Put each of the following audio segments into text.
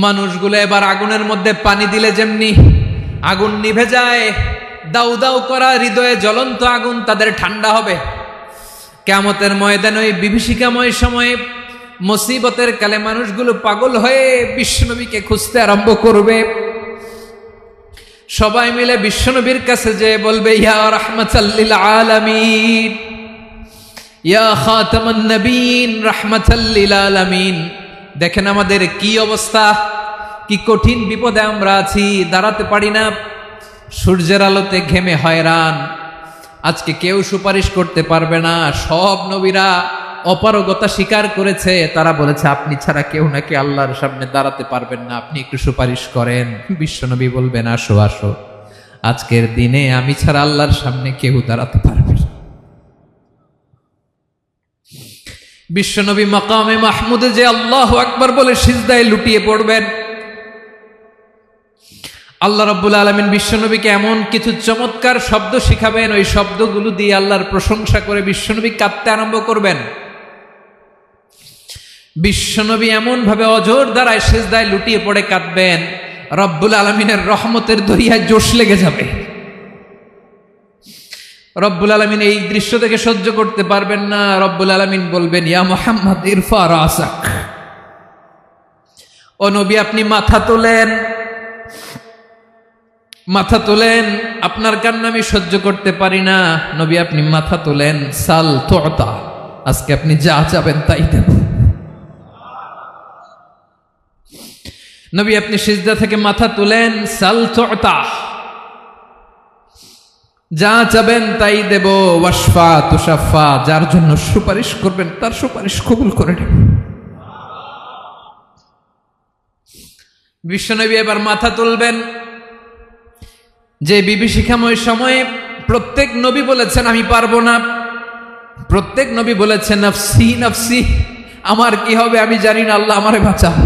মানুষগুলো এবার আগুনের মধ্যে পানি দিলে যেমনি আগুন নিভে যায়, দাউ দাউ করা হৃদয়ে জ্বলন্ত আগুন তাদের ঠান্ডা হবে। কিয়ামতের ময়দানে ওই বিভীষিকাময় সময়ে মুসিবতের কালে মানুষগুলো পাগল হয়ে বিশ্বনবীকে খুঁজতে আরম্ভ করবে। সবাই মিলে বিশ্বনবীর কাছে যেয়ে বলবে, ইয়া রাহমাতাল লিল আলামিন, ইয়া খাতামান নবীন, রাহমাতাল লিল আলামিন। দেখেন আমাদের কি অবস্থা, কি কঠিন বিপদে আমরা আছি, দাঁড়াতে পারি না, সূর্যের আলোতে ঘেমে হয়রান। আজকে কেউ সুপারিশ করতে পারবে না। সব নবীরা অপারগতা স্বীকার করেছে, তারা বলেছে আপনি ছাড়া কেউ নাকি আল্লাহর সামনে দাঁড়াতে পারবেন না, আপনি একটু সুপারিশ করেন। বিশ্বনবী বলবেন, আসো আসো, আজকের দিনে আমি ছাড়া আল্লাহর সামনে কেউ দাঁড়াতে পারবে না। বিশ্বনবী মাকামে মাহমুদে যে আল্লাহু আকবার বলে সিজদায় লুটিয়ে পড়বেন। আল্লাহ রাব্বুল আলামিন বিশ্বনবীকে এমন কিছু চমৎকার শব্দ শিখাবেন, ওই শব্দগুলো দিয়ে আল্লাহর প্রশংসা করে বিশ্বনবী কাঁদতে আরম্ভ করবেন। বিশ্বনবী এমন ভাবে অজর দ্বারায় সিজদায় লুটিয়ে পড়ে কাঁদবেন, রব্বুল আলামিনের রহমতের দরিয়ায় জোশ লেগে যাবে। রব্বুল আলামিন এই দৃশ্য থেকে সহ্য করতে পারবেন না। রব্বুল আলামিন বলবেন, ইয়া মুহাম্মদ ইরফা রাসাক, ও নবী আপনি মাথা তোলেন, মাথা তোলেন, আপনার কান্না আমি সহ্য করতে পারি না। নবী আপনি মাথা তোলেন, সাল তুতা, আজকে আপনি যা চাবেন তাই দেব। নবী আপনি সিজদা থেকে মাথা তুলেন, সাল তুতা, যা চাবেন তাই দেব। ওয়াশফা তুশাফা, যার জন্য সুপারিশ করবেন তার সুপারিশ কবুল করে নেব। বিশ্বনবী এবার মাথা তুলবেন। যে বিভীষিকাময় সময়ে প্রত্যেক নবী বলেছেন আমি পারবো না, প্রত্যেক নবী বলেছেন নফসি নফসি, আমার কি হবে আমি জানি না, আল্লাহ আমারে বাঁচাও।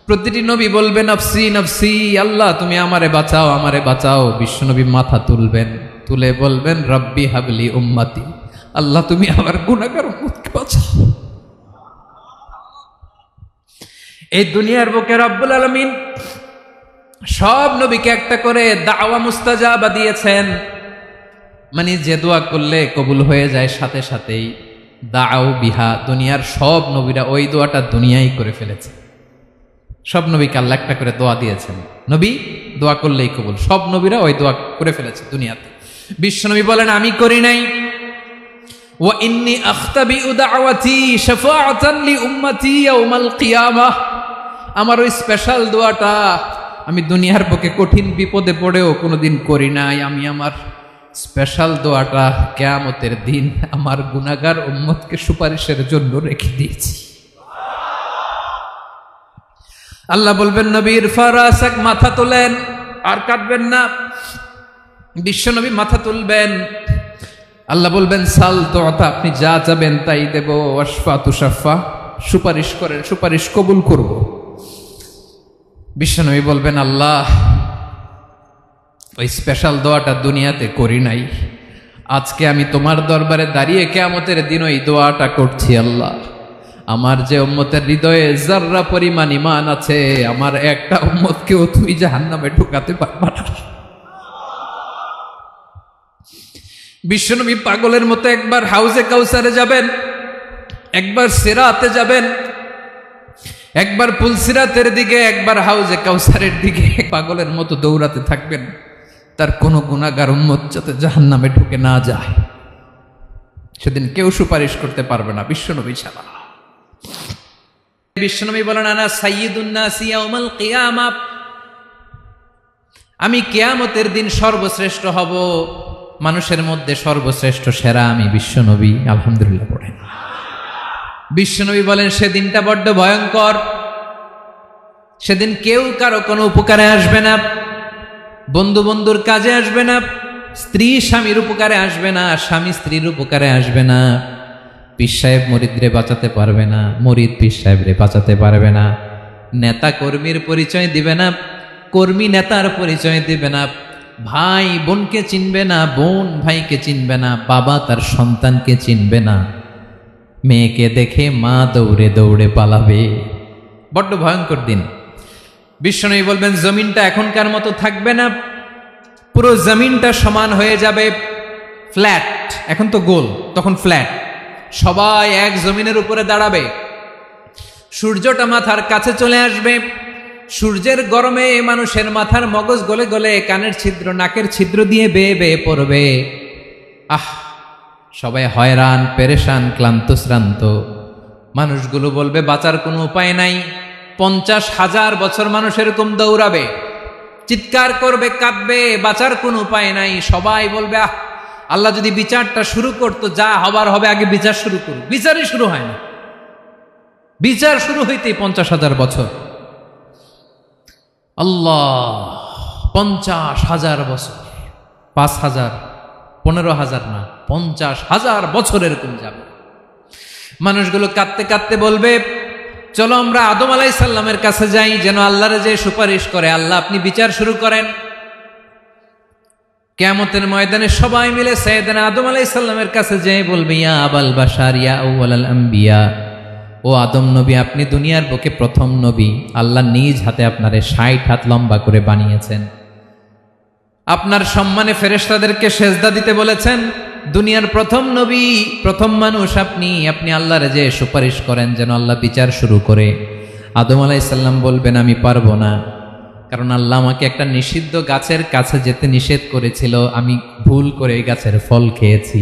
প্রতিটি নবী বলবে নফসি নফসি, আল্লাহ তুমি আমারে বাঁচাও, আমারে বাঁচাও। বিশ্বনবী মাথা তুলবেন, তুলে বলবেন রব্বি হাবলি উম্মতি, আল্লাহ তুমি আমার গুনাহগার উম্মতকে বাঁচাও। এই দুনিয়ার বুকে রব্বুল আলামিন সব নবীকে একটা করে দাওয়া মুস্তাজাবা দিয়েছেন, মানে যে দোয়া করলে কবুল হয়ে যায় সাথে সাথেই। দাও বিহা, দুনিয়ার সব নবীরা ওই দোয়াটা দুনিয়ায় করে ফেলেছে। সব নবীকে আল্লাহ একটা করে দোয়া দিয়েছেন, নবী দোয়া করলেই কবুল। সব নবীরা ওই দোয়া করে ফেলেছে দুনিয়াতে। বিশ্বনবী বলেন আমি করি নাই। ওয়া ইন্নী আখতাবিউ দাওয়াতি শাফাআতান লি উম্মতি ইয়াউমাল কিয়ামাহ, আমার ওই স্পেশাল দোয়াটা আমি দুনিয়ার বুকে কঠিন বিপদে পড়েও কোনোদিন করি নাই। আমি আমার স্পেশাল দোয়াটা কিয়ামতের দিন আমার গুনাহগার উম্মতকে সুপারিশের জন্য রেখে দিয়েছি। আল্লাহ বলবেন নবী ইরফা রাসাক, মাথা তোলেন, আর কাঁদবেন না। বিশ্বনবী মাথা তুলবেন, আল্লাহ বলবেন সাল তুতা, আপনি যা চাবেন তাই দেব। ওয়াশফা তুশাফা, সুপারিশ করেন, সুপারিশ কবুল করব। বিশ্বনবী বলবেন আল্লাহ ওই স্পেশাল দোয়াটা দুনিয়াতে করি নাই, আজকে আমি তোমার দরবারে দাঁড়িয়ে কিয়ামতের দিন ওই দোয়াটা করছি। আল্লাহ আমার যে উম্মতের হৃদয়ে যাররা পরিমাণ ঈমান আছে, আমার একটা উম্মতকেও তুমি জাহান্নামে ঢুকাতে পারবা না। বিশ্বনবী পাগলের মতো একবার হাউজে কাউসারে যাবেন, একবার সিরাতে যাবেন, একবার পুলসিরাতের দিকে, একবার হাউজে কাউসারের দিকে, পাগলের মতো দৌড়াতে থাকবেন, তার কোনো গুনাহগার উম্মত যাতে জাহান্নামে ঢুকে না যায়। সেদিন কেউ সুপারিশ করতে পারবে না বিশ্বনবী ছাড়া। বিশ্বনবী বলেন আনা সাইয়্যিদুন নাসি ইয়াউমাল কিয়ামাহ, আমি কিয়ামতের দিন সর্বশ্রেষ্ঠ হব, মানুষের মধ্যে সর্বশ্রেষ্ঠ সেরা আমি বিশ্বনবী। আলহামদুলিল্লাহ পড়েন। বিশ্বনবী বলেন সেদিনটা বড্ড ভয়ঙ্কর, সেদিন কেউ কারো কোনো উপকারে আসবে না, বন্ধু বন্ধুর কাজে আসবে না, স্ত্রী স্বামীর উপকারে আসবে না, স্বামী স্ত্রীর উপকারে আসবে না, পীর সাহেব মুরিদরে বাঁচাতে পারবে না, মুরিদ পীর সাহেবরে বাঁচাতে পারবে না, নেতা কর্মীর পরিচয় দিবে না, কর্মী নেতার পরিচয় দিবে না, ভাই বোনকে চিনবে না, বোন ভাইকে চিনবে না, বাবা তার সন্তানকে চিনবে না, মেয়েকে দেখে মা দৌড়ে দৌড়ে পালাবে, বড্ড ভয়ঙ্কর দিন। বিশ্বনবী বলবেন জমিনটা এখনকার মতো থাকবে না, পুরো জমিনটা সমান হয়ে যাবে, ফ্ল্যাট। এখন তো গোল, তখন ফ্ল্যাট। সবাই এক জমিনের উপরে দাঁড়াবে, সূর্যটা মাথার কাছে চলে আসবে, সূর্যের গরমে মানুষের মাথার মগজ গলে গলে কানের ছিদ্র নাকের ছিদ্র দিয়ে বেয়ে বেয়ে পড়বে। সবাই হয়রান, পেরেশান, ক্লান্ত শ্রান্ত। মানুষগুলো বলবে বাঁচার কোনো উপায় নাই। 50,000 বছর মানুষ এরকম দৌড়াবে, চিৎকার করবে, কাঁদবে, বাঁচার কোনো উপায় নাই। সবাই বলবে আল্লাহ যদি বিচারটা শুরু করতো, যা হবার হবে, আগে বিচার শুরু করুক। বিচারই শুরু হয় না, বিচার শুরু হইতেই 50,000 বছর। আল্লাহ, 50,000 বছর, 5,000, 15,000 না, 50,000 বছর এরকম যাবে। মানুষগুলো কাঁদতে কাঁদতে বলবে চলো আমরা আদম আলাইহিস সালামের কাছে যাই, যেন আল্লাহর যে সুপারিশ করে, আল্লাহ আপনি বিচার শুরু করেন। কিয়ামতের ময়দানে সবাই মিলে সাইয়েদনা আদম আলাইহিস সালামের কাছে যেয়ে বলবে ইয়া আবাল বাশার ইয়া আউয়ালাল আম্বিয়া, ও আদম নবী, আপনি দুনিয়ার বুকে প্রথম নবী। আল্লাহ নিজ হাতে আপনারে 60 হাত লম্বা করে বানিয়েছেন, আপনার সম্মানে ফেরেশতাদেরকে সেজদা দিতে বলেছেন। দুনিয়ার প্রথম নবী, প্রথম মানুষ আপনি। আপনি আল্লাহর যে সুপারিশ করেন যেন আল্লাহ বিচার শুরু করে। আদম আলাইহিস সালাম বলবেন আমি পারবো না, কারণ আল্লাহ আমাকে একটা নিষিদ্ধ গাছের কাছে যেতে নিষেধ করেছিল, আমি ভুল করে এই গাছের ফল খেয়েছি।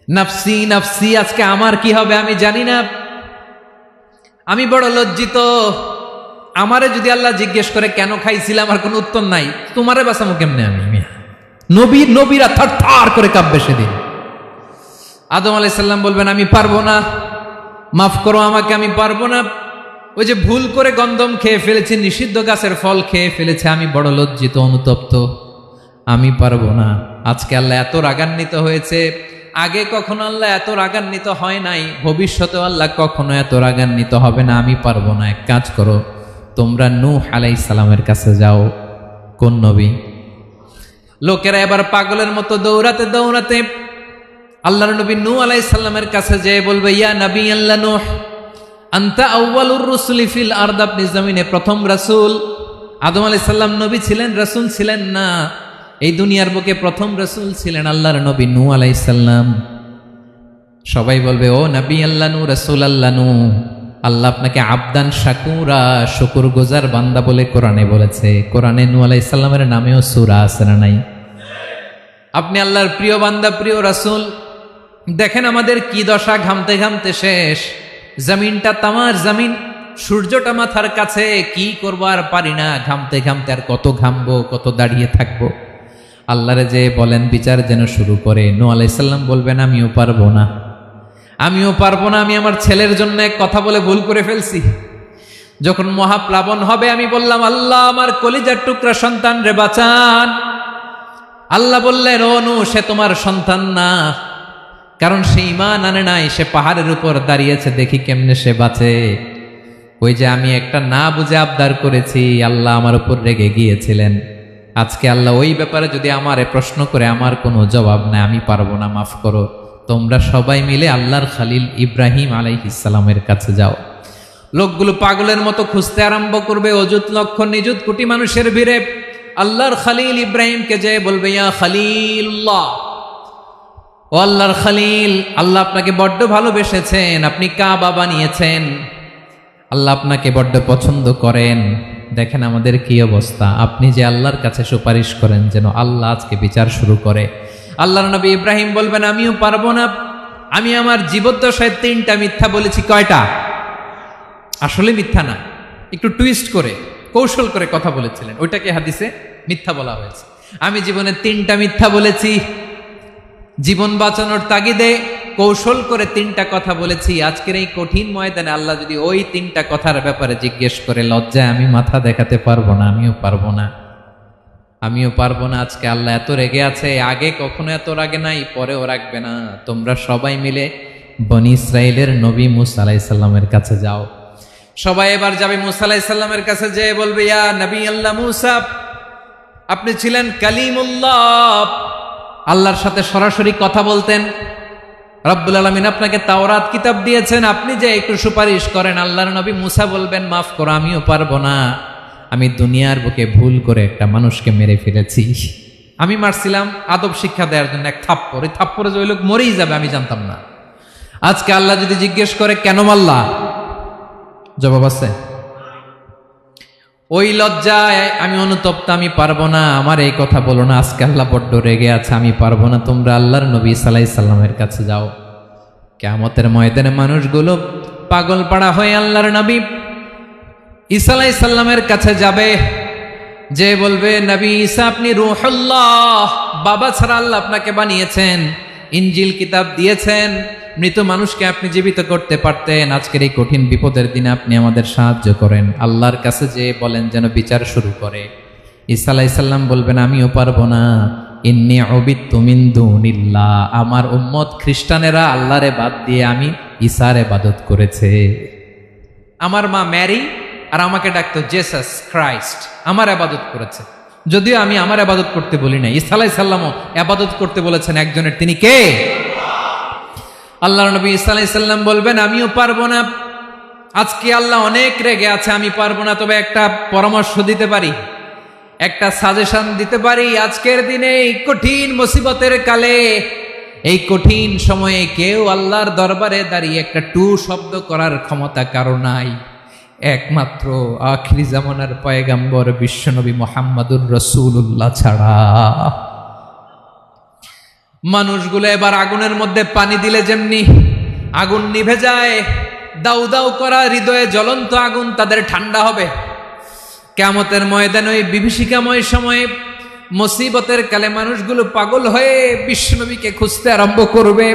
নাফসি নাফসি, আজকে আমার কি হবে আমি জানি না, আমি বড় লজ্জিত। আমারে যদি আল্লাহ জিজ্ঞেস করে কেন খাইছিলাম, আমার কোনো উত্তর নাই। তোমারে বাঁচামো কেমনে আমি? নবীরা থার করে কাঁপবে সেদিন। আদম আলাইহিস সালাম বলবেন আমি পারবো না, মাফ করো আমাকে, আমি পারবো না। ওই যে ভুল করে গন্ধম খেয়ে ফেলেছি, নিষিদ্ধ গাছের ফল খেয়ে ফেলেছে, আমি বড় লজ্জিত, অনুতপ্ত, আমি পারবো না। আজকে আল্লাহ এত রাগান্বিত হয়েছে, আগে কখনো আল্লাহ এত রাগান্বিত হয় নাই, ভবিষ্যতেও আল্লাহ কখনো এত রাগান্বিত হবে না। আমি পারবো না। এক কাজ করো, তোমরা নূহ আলাইহিস সালামের কাছে যাও। কোন নবী? লোকেরা এবার পাগলের মতো দৌড়াতে দৌড়াতে আল্লাহর নবী নূহ আলাইহিস সালামের কাছে যেয়ে বলবে ইয়া নবী আল্লাহ নূহ, আনতা আউয়ালুর রুসুলি ফিল আরদ, আপনি জমিনে প্রথম রাসূল। আদম আলাইহিস সালাম নবী ছিলেন, রাসূল ছিলেন না। এই দুনিয়ার বুকে প্রথম রাসূল ছিলেন আল্লাহর নবী নূহ আলাইহিস সালাম। সবাই বলবে ও নবী আল্লাহ নূহ, রাসূল আল্লাহ নূহ, আল্লাহ আপনাকে আবদান শাকুরা, শুকরগুজার বান্দা বলে কোরআনে বলেছে। কোরআনে নূহ আলাইহিস সালামের নামেও সূরা আছে না নাই? আপনি আল্লাহর প্রিয় বান্দা, প্রিয় রাসূল। দেখেন আমাদের কি দশা, ঘামতে ঘামতে শেষ। জমিনটা তামার জমিন, সূর্যটা মাথার কাছে, কি করবো আর পারি না, ঘামতে ঘামতে আর কত ঘামবো, কত দাঁড়িয়ে থাকবো। আল্লাহরে যে বলেন বিচার যেন শুরু করে। নূহ আলাইহিস সালাম বলবেন আমিও পারবো না, আমিও পারবো না। আমি আমার ছেলের জন্য এক কথা বলে ভুল করে ফেলছি। যখন মহাপ্লাবন হবে আমি বললাম আল্লাহ আমার কলিজার টুকরা সন্তান রে বাঁচান। আল্লাহ বললেন ও নূহ, সে তোমার সন্তান না, কারণ সে ঈমান আনে নাই, সে পাহাড়ের উপর দাঁড়িয়েছে, দেখি কেমনে সে বাঁচে। ওই যে আমি একটা না বুঝে আবদার করেছি, আল্লাহ আমার উপর রেগে গিয়েছিলেন। আজকে আল্লাহ ওই ব্যাপারে যদি আমারে প্রশ্ন করে, আমার কোনো জবাব নাই, আমি পারবো না, মাফ করো। তোমরা সবাই মিলে আল্লাহর খালিল ইব্রাহিম আলাইহিস সালামের কাছে যাও। লোকগুলো পাগলের মতো খুঁজতে আরম্ভ করবে, অযুত লক্ষ নিযুত কোটি মানুষের ভিড়ে আল্লাহর খালিল ইব্রাহিমকে যেয়ে বলবে ইয়া খালিলুল্লাহ, ও আল্লাহর খালিল, আল্লাহ আপনাকে বড্ড ভালোবেসেছেন, আপনি কাবা বানিয়েছেন, আল্লাহ আপনাকে বড্ড পছন্দ করেন। দেখেন আমাদের কি অবস্থা। আপনি যে আল্লাহর কাছে সুপারিশ করেন যেন আল্লাহ আজকে বিচার শুরু করে। আল্লাহর নবী ইব্রাহিম বলবেন আমিও পারবো না, আমি আমার জীবদ্দশায় 3টা মিথ্যা বলেছি। কয়টা? আসলে মিথ্যা না, একটু টুইস্ট করে কৌশল করে কথা বলেছিলেন, ওইটাকে হাদিসে মিথ্যা বলা হয়েছে। আমি জীবনে 3টা মিথ্যা বলেছি, জীবন বাঁচানোর তাগিদে কৌশল করে 3টা কথা বলেছি। আজকের এই কঠিন ময়দানে আল্লাহ যদি ওই 3টা কথার ব্যাপারে জিজ্ঞেস করে, লজ্জায় আমি মাথা দেখাতে পারবো না, আমিও পারবো না, আমিও পারবো না। আজকে আল্লাহ এত রেগে আছে, আগে কখনো এত রাগে নাই, পরেও রাখবে না। তোমরা সবাই মিলে বনি ইসরাইলের নবী মূসা আলাইহিস সালামের কাছে যাও। সবাই এবার যাবে মূসা আলাইহিস সালামের কাছে, যেয়ে বলবে ইয়া নবী আল্লাহ মূসা, আপনি ছিলেন কালিমুল্লাহ, আল্লাহর সাথে সরাসরি কথা বলতেন। রব্বুল আলামিন আপনাকে তাওরাত কিতাব দিয়েছেন, আপনি যে একটু সুপারিশ করেন। আল্লাহর নবী মুসা বলবেন, মাফ করো, আমিও পারবো না, আমি দুনিয়ার বুকে ভুল করে একটা মানুষকে মেরে ফেলেছি। আমি মারছিলাম আদব শিক্ষা দেওয়ার জন্য এক থাপ্পড়, এই থাপ্পড়ে যে ওই লোক মরেই যাবে আমি জানতাম না। আজকে আল্লাহ যদি জিজ্ঞেস করে কেন মারলা, জবাব আছে? ওই লজ্জায় আমি অনুতপ্ত, আমি পারবো না, আমার এই কথা বলো না। আজকে আল্লাহ বড্ড রেগে আছে, আমি পারবো না, তোমরা আল্লাহর নবী ঈসা আলাইহিস সালামের কাছে যাও। কিয়ামতের ময়দানে মানুষগুলো পাগল পাড়া হয়ে আল্লাহর নবী ঈসা আলাইহিস সালামের কাছে যাবে, যে বলবে, নবী ঈসা আপনি রূহুল্লাহ, বাবা ছাড়া আল্লাহ আপনাকে বানিয়েছেন, ইনজিল কিতাব দিয়েছেন, মৃত মানুষকে আপনি জীবিত করতে পারতেন। আজকের এই কঠিন বিপদের দিনে আপনি আমাদের সাহায্য করেন। আল্লাহর কাছে যে বলেন যেন বিচার শুরু করে। ঈসা আলাইহিস সালাম বলবেন, আমিও পারবো না, ইন্নী উবিদতু মিন দুনিল্লাহ, আমার উম্মত খ্রিস্টানেরা আল্লাহরে বাদ দিয়ে আমি ঈসার ইবাদত করেছে। আমার মা ম্যারি আর আমাকে ডাকতো জেসাস ক্রাইস্ট, আমার ইবাদত করেছে, যদিও আমি আমার ইবাদত করতে বলি না। ঈসা আলাইহিস সালামও ইবাদত করতে বলেছেন একজনের, তিনি কে? আল্লাহর নবী ঈসা আলাইহিস সালাম বলবেন, আমিও পারবো না, আজকে আল্লাহ অনেক রেগে আছে, আমি পারবো না, তবে একটা পরামর্শ দিতে পারি, একটা সাজেশন দিতে পারি। আজকের দিনে এই কঠিন মুসিবতের কালে, এই কঠিন সময়ে কেউ আল্লাহর দরবারে দাঁড়িয়ে একটা টু শব্দ করার ক্ষমতা কারো নাই, একমাত্র আখিরি জামানার পয়গাম্বর বিশ্বনবী মুহাম্মদুর রাসূলুল্লাহ ছাড়া। মানুষগুলো এবার আগুনের মধ্যে পানি দিলে যেমনি আগুন নিভে যায়, দাউ দাউ করা হৃদয়ে জ্বলন্ত আগুন তাদের ঠান্ডা হবে। কিয়ামতের ময়দানে ওই বিভীষিকাময় সময়ে মুসিবতের কালে মানুষগুলো পাগল হয়ে বিশ্বনবীকে খুঁজতে আরম্ভ করবে।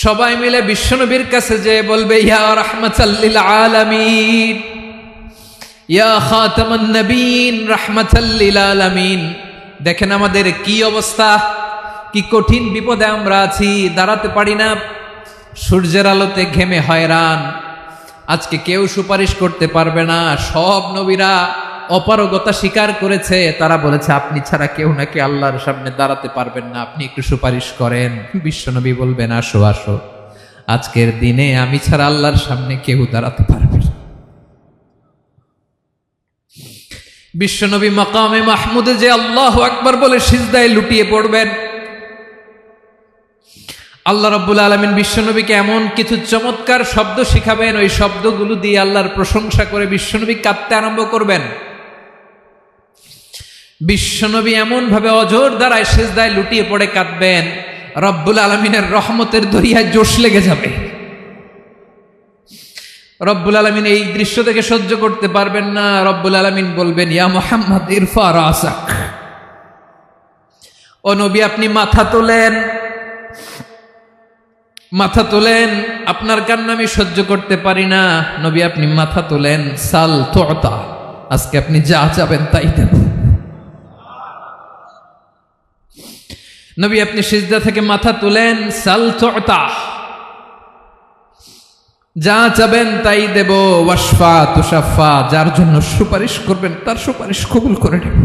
সবাই মিলে বিশ্বনবীর কাছে যে বলবে, ইয়া রাহমাতাল লিল আলামিন, ইয়া খাতামান নবীন, রাহমাতাল লিল আলামিন। দেখেন আমাদের কি অবস্থা, কি কঠিন বিপদে আমরা আছি, দাঁড়াতে পারি না, সূর্যের আলোতে ঘেমে হয়রান। আজকে কেউ সুপারিশ করতে পারবে না। সব নবীরা অপারগতা স্বীকার করেছে, তারা বলেছে আপনি ছাড়া কেউ নাকি আল্লাহর সামনে দাঁড়াতে পারবেন না, আপনি একটু সুপারিশ করেন। বিশ্বনবী বলবেন, আসো আসো, আজকের দিনে আমি ছাড়া আল্লাহর সামনে কেউ দাঁড়াতে পারবে না। বিশ্বনবী মাকামে মাহমুদে যে আল্লাহু আকবার বলে সিজদায় লুটিয়ে পড়বেন। আল্লাহ রাব্বুল আলামিন বিশ্বনবীকে এমন কিছু চমৎকার শব্দ শিখাবেন, ওই শব্দগুলো দিয়ে আল্লাহর প্রশংসা করে বিশ্বনবী কাঁদতে আরম্ভ করবেন। বিশ্বনবী এমন ভাবে অজর দ্বারায় সিজদায় লুটিয়ে পড়ে কাঁদবেন, রব্বুল আলামিনের রহমতের দরিয়ায় জোশ লেগে যাবে। রব্বুল আলামিন এই দৃশ্য থেকে সহ্য করতে পারবেন না। রব্বুল আলামিন বলবেন, ইয়া মুহাম্মদ ইরফা রাসাক, ও নবী আপনি মাথা তোলেন, মাথা তোলেন, আপনার কান্না আমি সহ্য করতে পারি না। নবী আপনি মাথা তোলেন, সাল তুতা, আজকে আপনি যা চাবেন তাই দেব। নবী আপনি সিজদা থেকে মাথা তুলেন, সাল তুতা, যা চাবেন তাই দেব। ওয়াশফা তুশাফা, যার জন্য সুপারিশ করবেন তার সুপারিশ কবুল করে নেব।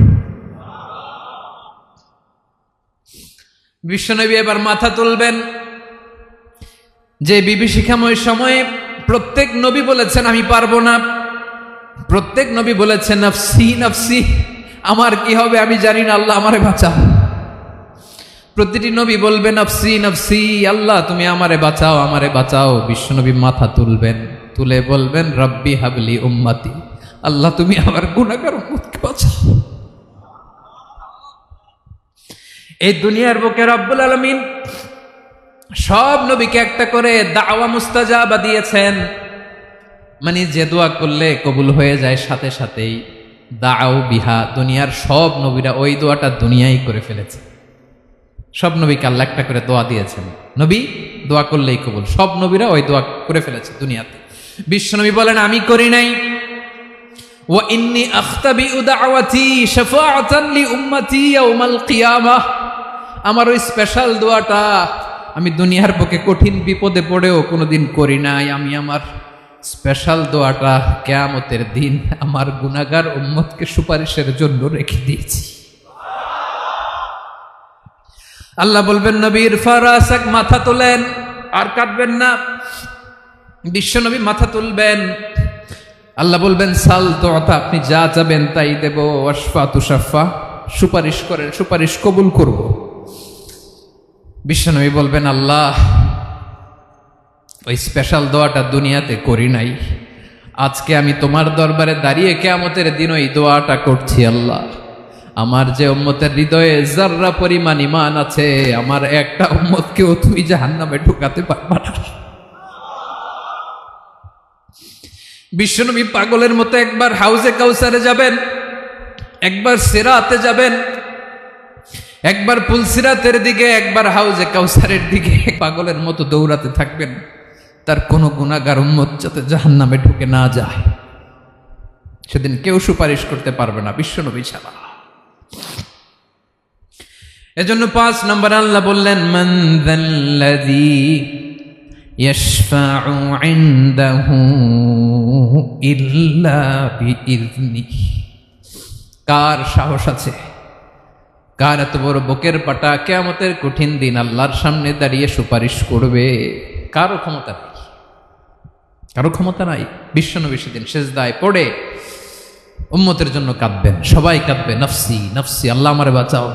বিশ্বনবী এবার মাথা তুলবেন। যে বিভীষিকাময় সময়ে প্রত্যেক নবী বলেছেন আমি পারবো না, প্রত্যেক নবী বলেছেন নফসি নফসি, আমার কি হবে আমি জানি না, আল্লাহ আমারে বাঁচাও। প্রতিটি নবী বলবে নফসি নফসি, আল্লাহ তুমি আমারে বাঁচাও, আমারে বাঁচাও। বিশ্বনবী মাথা তুলবেন, তুলে বলবেন রব্বি হাবলি উম্মতি, আল্লাহ তুমি আমার গুনাহগার উম্মতকে বাঁচাও। এই দুনিয়ার বুকে রব্বুল আলামিন সব নবীকে একটা করে দাওয়া মুস্তাজাবা দিয়েছেন, মানে যে দোয়া করলে কবুল হয়ে যায় সাথে সাথেই। দাও বিহা, দুনিয়ার সব নবীরা ওই দোয়াটা দুনিয়ায় করে ফেলেছে। সব নবীকে আল্লাহ একটা করে দোয়া দিয়েছেন, নবী দোয়া করলেই কবুল। সব নবীরা ওই দোয়া করে ফেলেছে দুনিয়াতে। বিশ্বনবী বলেন আমি করি নাই। ওয়া ইন্নী আখতাবিউ দাওয়াতি শাফাআতান লি উম্মতি ইয়াউমাল কিয়ামাহ, আমার ওই স্পেশাল দোয়াটা আমি দুনিয়ার বুকে কঠিন বিপদে পড়েও কোনোদিন করি নাই। আমি আমার স্পেশাল দোয়াটা কিয়ামতের দিন আমার গুনাহগার উম্মতকে সুপারিশের জন্য রেখে দিয়েছি। আল্লাহ বলবেন নবীর ফারাসাক, মাথা তোলেন, আর কাটবেন না। বিশ্ব নবী মাথা তুলবেন। আল্লাহ বলবেন সাল তোতা, আপনি যা চাবেন তাই দেব। ওয়াশফা তুশাফা, সুপারিশ করেন, সুপারিশ কবুল করব। বিশ্ব নবী বলবেন আল্লাহ, ওই স্পেশাল দোয়াটা দুনিয়াতে করি নাই, আজকে আমি তোমার দরবারে দাঁড়িয়ে কিয়ামতের দিন ওই দোয়াটা করছি। আল্লাহ, আমার যে উম্মতের হৃদয়ে যাররা পরিমাণ ঈমান আছে, আমার একটা উম্মতকেও তুমি জাহান্নামে ঢুকাতে পারবা না। বিশ্বনবী পাগলের মতো একবার হাউজে কাউসারে যাবেন, একবার সিরাতে যাবেন, একবার পুলসিরাতের দিকে, একবার হাউজে কাউসারের দিকে, পাগলের মতো দৌড়াতে থাকবেন। তার কোনো গুনাহগার উম্মত যাতে জাহান্নামে ঢুকে না যায়। সেদিন কেউ সুপারিশ করতে পারবে না বিশ্বনবী ছাড়া। এজন্য 5 নম্বর আল্লাহ বললেন মান যাল্লাযী ইয়াশফাউ ইনদাহু ইল্লা বিইযনিহি। কার সাহস আছে, কার এত বড় বুকের পাটা কিয়ামতের কঠিন দিন আল্লাহর সামনে দাঁড়িয়ে সুপারিশ করবে? কারো ক্ষমতা নেই, কারো ক্ষমতা নাই। বিশ্বনবী সেদিন সেজদায় পড়ে উম্মতের জন্য কাঁদবেন, সবাই কাঁদবে, নফসি নফসি, আল্লাহ আমারে বাঁচাও,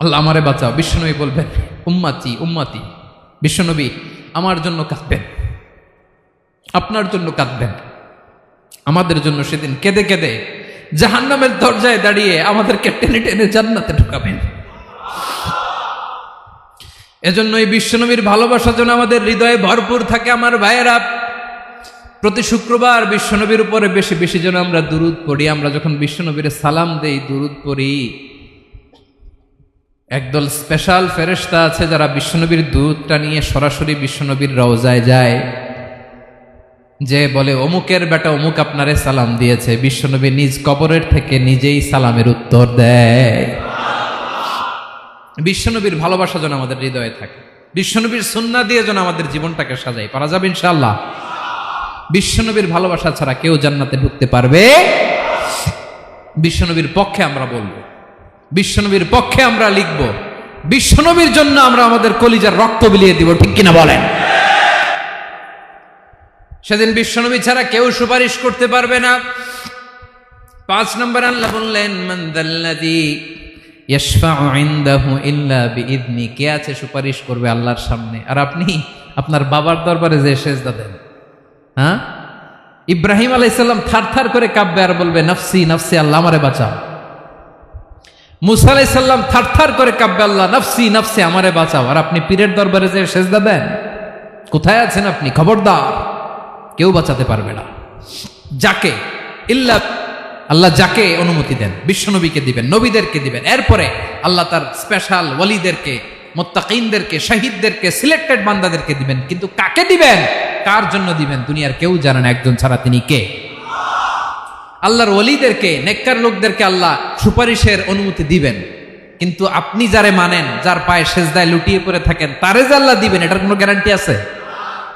আল্লাহ আমারে বাঁচাও। বিশ্বনবী বলবেন উম্মতি উম্মতি। বিশ্বনবী আমার জন্য কাঁদবেন, আপনার জন্য কাঁদবেন, আমাদের জন্য সেদিন কেঁদে কেঁদে জাহান্নামের দরজায় দাঁড়িয়ে আমাদেরকে টেনে টেনে জান্নাতে ঢুকাবেন। এজন্য এই বিশ্বনবীর ভালোবাসা যেন আমাদের হৃদয়ে ভরপুর থাকে। আমার ভাইয়েরা, প্রতি শুক্রবার বিশ্বনবীর উপরে বেশি বেশি যেন আমরা দুরূদ পড়ি। আমরা যখন বিশ্বনবীর সালাম দেই, দুরূদ পড়ি, একদল স্পেশাল ফেরেশতা আছে যারা বিশ্বনবীর দুরূদটা নিয়ে সরাসরি বিশ্বনবীর রওজায় যায়, যে বলে অমুকের বেটা অমুক আপনারে সালাম দিয়েছে। বিশ্বনবী নিজ কবরের থেকে নিজেই সালামের উত্তর দেয়। বিশ্বনবীর ভালোবাসা যেন আমাদের হৃদয়ে থাকে, বিশ্বনবীর সুন্নাহ দিয়ে যেন আমাদের জীবনটাকে সাজাই। পারা যাবে ইনশাআল্লাহ। বিশ্বনবীর ভালোবাসা ছাড়া কেউ জান্নাতে ঢুকতে পারবে? বিশ্বনবীর পক্ষে আমরা বলবো, বিশ্বনবীর পক্ষে আমরা লিখব, বিশ্বনবীর জন্য আমরা আমাদের কলিজার রক্ত বিলিয়ে দিব, ঠিক কিনা বলেন? সেদিন বিশ্বনবী ছাড়া কেউ সুপারিশ করতে পারবে না। 5 নম্বর আল্লাহ বললেন মান যাল্লাযী ইয়াশফাউ ইনদাহু ইল্লা বিইযনি। কে আছে সুপারিশ করবে আল্লাহর সামনে? আর আপনি আপনার বাবার দরবারে যে সেজদা দেন, হ্যাঁ, ইব্রাহিম আলাইহিস সালাম থারথার করে কাঁপবে আর বলবে নফসি নফসি, আল্লাহ আমারে বাঁচাও। মুসা আলাইহিস সালাম থারথার করে কাঁপবে, আল্লাহ নফসি নফসি, আমারে বাঁচাও। আর আপনি পীরের দরবারে যে সেজদা দেন, কোথায় আছেন আপনি? খবরদার, কেউ বাঁচাতে পারবে না। যাকে ইল্লা আল্লাহ যাকে অনুমতি দেন, বিশ্বনবীকে দিবেন, নবীদেরকে দিবেন, এরপরে আল্লাহ তার স্পেশাল ওয়ালিদেরকে, মুত্তাকিনদেরকে, শহীদদেরকে, সিলেক্টেড বান্দাদেরকে দিবেন। কিন্তু কাকে দিবেন, কার জন্য দিবেন, দুনিয়ার কেউ জানে না একজন ছাড়া। তিনি কে? আল্লাহর ওয়ালিদেরকে, নেককার লোকদেরকে আল্লাহ সুপারিশের অনুমতি দিবেন। কিন্তু আপনি যারে মানেন, যার পায়ে সেজদায় লুটিয়ে পড়ে থাকেন, তারে যে আল্লাহ দিবেন, এটার কোনো গ্যারান্টি আছে?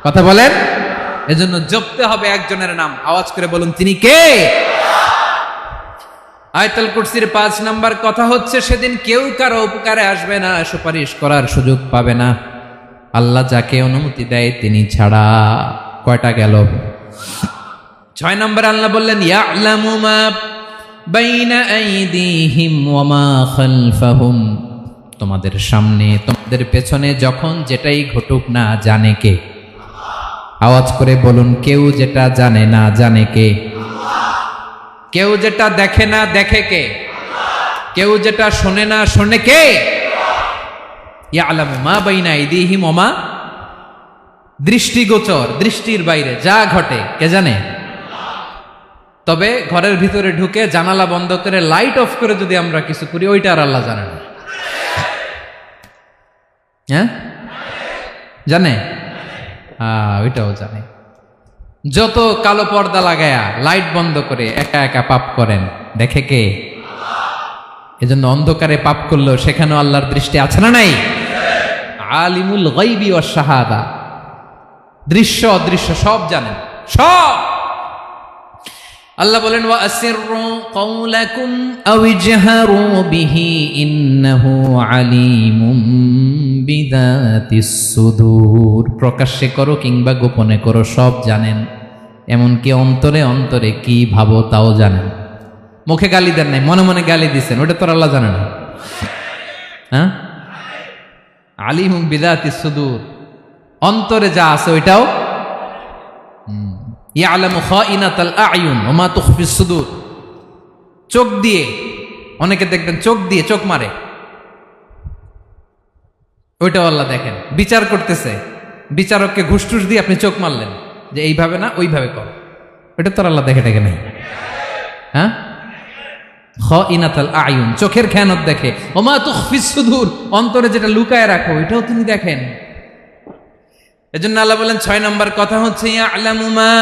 কথা বলেন। এজন্য জপতে হবে একজনের নাম, আওয়াজ করে বলুন তিনি কে? আয়াতুল কুরসির 5 নাম্বার কথা হচ্ছে সেদিন কেউ কারো উপকারে আসবে না, সুপারিশ করার সুযোগ পাবে না, আল্লাহ যাকে অনুমতি দেয় তিনি ছাড়া। কয়টা গেল? 6 নাম্বার আল্লাহ বললেন ইয়ালামু মা বাইনা আইদিহিম ওয়া মা খালফাহুম। তোমাদের সামনে, তোমাদের পেছনে যখন যেটাই ঘটুক না জানে কে? আওয়াজ করে বলুন, কেউ যেটা জানে না জানে কে? কেউ যেটা দেখে না দেখে কে? কেউ যেটা শোনে না শোনে কে? ইয়ালামু মা বাইনা আইদিহিম ওয়া মা, দৃষ্টিগোচর, দৃষ্টির বাইরে যা ঘটে কে জানে? তবে ঘরের ভিতরে ঢুকে জানালা বন্ধ করে লাইট অফ করে যদি আমরা কিছু করি, ওইটা আর আল্লাহ জানে না। হ্যাঁ, জানে? ওইটাও জানে। যত কালো পর্দা লাগায়া লাইট বন্ধ করে একা একা পাপ করেন, দেখে কে? এজন্য অন্ধকারে পাপ করলেও সেখানেও আল্লাহর দৃষ্টি আছে না নাই? আলিমুল গায়বি ওয়াশ শাহাদা, দৃশ্য অদৃশ্য সব জানেন, সব। আল্লাহ বলেন ওয়া আসিররু কাওলাকুম আও ইজহারু বিহি ইন্নাহু আলিমুম বিযাতিস সুদূর। প্রকাশ্যে করো কিংবা গোপনে করো, সব জানেন, এমনকি অন্তরে অন্তরে কি ভাবো তাও জানেন। মুখে গালি দেন নাই, মনে মনে গালি দিচ্ছেন, ওটা তো আল্লাহ জানে না? হ্যাঁ, আলিমুম বিযাতিস সুদূর, অন্তরে যা আছে ওইটাও ইয়ালামু খাইনাতাল আয়ুন ওয়া মা তুখফিস সুদূর। চোখ দিয়ে, অনেকে দেখবেন চোখ দিয়ে চোখ মারে, ওইটাও আল্লাহ দেখেন। বিচার করতেছে, বিচারককে ঘুষ টুস দিয়ে আপনি চোখ মারলেন যে এইভাবে না ওইভাবে কর, ওইটা তো আল্লাহ দেখে নাই? হ্যাঁ, খাইনাতাল আয়ুন, চোখের খেয়ানত দেখে। ওয়া মা তুখফিস সুদূর, অন্তরে যেটা লুকায় রাখো ওইটাও তিনি দেখেন। এজন্য আল্লাহ বলেন 6 নম্বর কথা হচ্ছে ইয়ালামু মা